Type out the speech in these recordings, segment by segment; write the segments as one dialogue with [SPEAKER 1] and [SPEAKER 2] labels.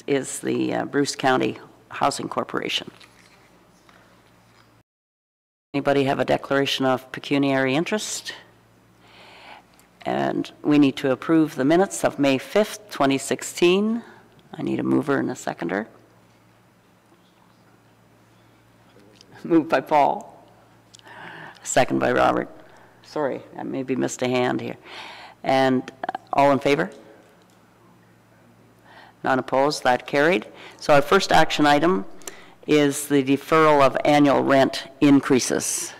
[SPEAKER 1] is the Bruce County Housing Corporation. Anybody have a declaration of pecuniary interest? And we need to approve the minutes of May 5th, 2016. I need a mover and a seconder. Moved by Paul. Second by Robert. Sorry, I maybe missed a hand here. And all in favor? None opposed, that carried. So our first action item is the deferral of annual rent increases.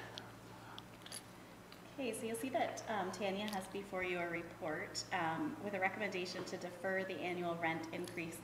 [SPEAKER 2] Okay, so you'll see that Tanya has before you a report with a recommendation to defer the annual rent increase.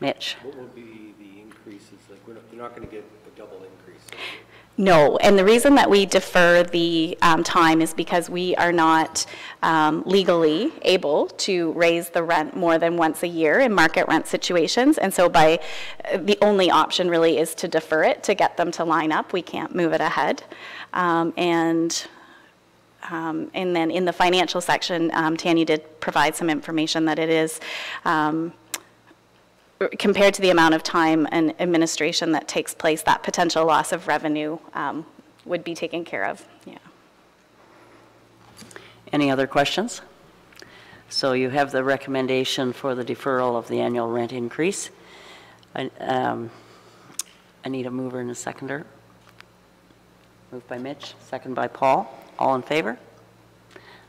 [SPEAKER 1] Mitch.
[SPEAKER 3] What will be the increases? Like, you're not going to get a double increase.
[SPEAKER 2] No, and the reason that we defer the time is because we are not legally able to raise the rent more than once a year in market rent situations, and so by the only option really is to defer it to get them to line up. We can't move it ahead. And then in the financial section, Tanya did provide some information that it is compared to the amount of time and administration that takes place, that potential loss of revenue would be taken care of. Yeah.
[SPEAKER 1] Any other questions? So you have the recommendation for the deferral of the annual rent increase. I need a mover and a seconder. Moved by Mitch, second by Paul. All in favor?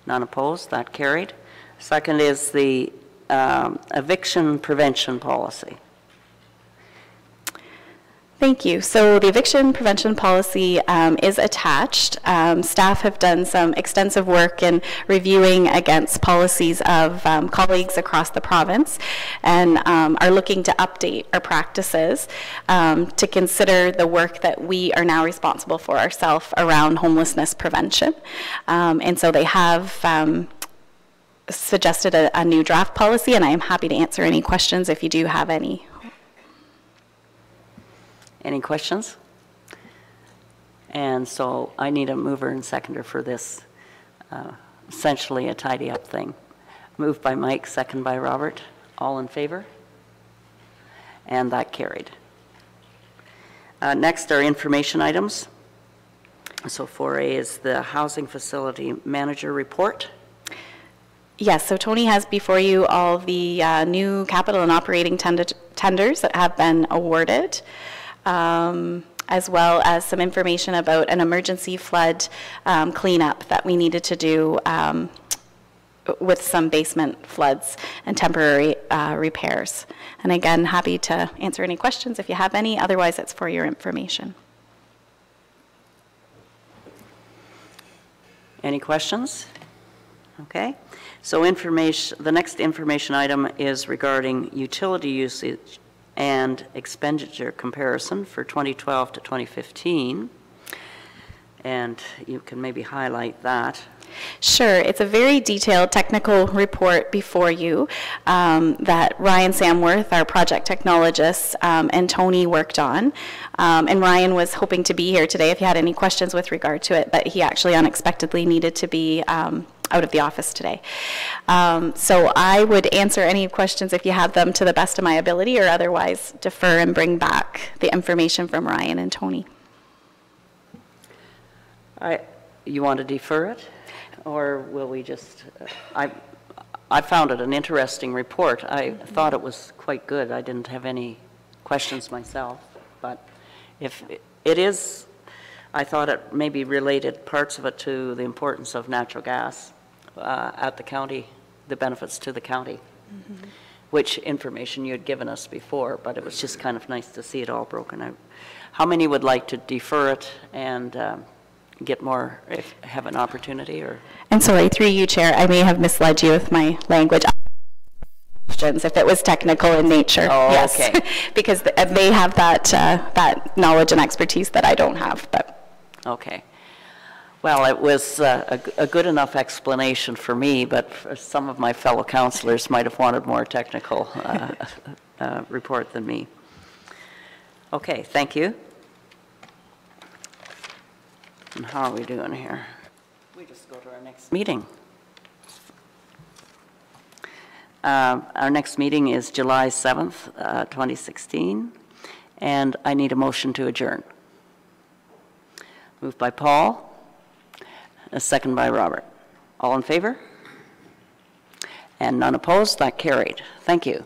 [SPEAKER 1] None opposed, that carried. Second is the eviction prevention policy.
[SPEAKER 2] Thank you. So the eviction prevention policy is attached. Staff have done some extensive work in reviewing against policies of colleagues across the province and are looking to update our practices to consider the work that we are now responsible for ourselves around homelessness prevention. And so they have suggested a new draft policy, and I am happy to answer any questions if you do have any.
[SPEAKER 1] Any questions? And so I need a mover and seconder for this, essentially a tidy up thing. Moved by Mike, second by Robert. All in favor? And that carried. Next are information items. So 4A is the Housing Facility Manager Report.
[SPEAKER 2] Yes, so Tony has before you all the new capital and operating tenders that have been awarded, as well as some information about an emergency flood cleanup that we needed to do with some basement floods and temporary repairs. And again, happy to answer any questions if you have any, otherwise it's for your information.
[SPEAKER 1] Any questions? Okay. So the next information item is regarding utility usage and expenditure comparison for 2012 to 2015. And you can maybe highlight that.
[SPEAKER 2] Sure. It's a very detailed technical report before you that Ryan Samworth, our project technologist, and Tony worked on. And Ryan was hoping to be here today if you had any questions with regard to it, but he actually unexpectedly needed to be out of the office today. So I would answer any questions if you have them to the best of my ability, or otherwise defer and bring back the information from Ryan and Tony.
[SPEAKER 1] You want to defer it? Or will we just, I found it an interesting report. I thought it was quite good. I didn't have any questions myself, but if it is, I thought it maybe related parts of it to the importance of natural gas at the county, the benefits to the county, which information you had given us before, but it was just kind of nice to see it all broken out. how many would like to defer it and get more, have an opportunity, or?
[SPEAKER 2] And sorry, through you, Chair, I may have misled you with my language. Questions, if it was technical in nature.
[SPEAKER 1] Oh,
[SPEAKER 2] yes.
[SPEAKER 1] okay.
[SPEAKER 2] Because they have that knowledge and expertise that I don't have. But
[SPEAKER 1] Okay. Well, it was a good enough explanation for me, but for some of my fellow councillors might have wanted more technical report than me. Okay, thank you. And how are we doing here? We just go to our next meeting. Our next meeting is July 7th, 2016, and I need a motion to adjourn. Moved by Paul, a second by Robert. All in favor? And none opposed? That carried. Thank you.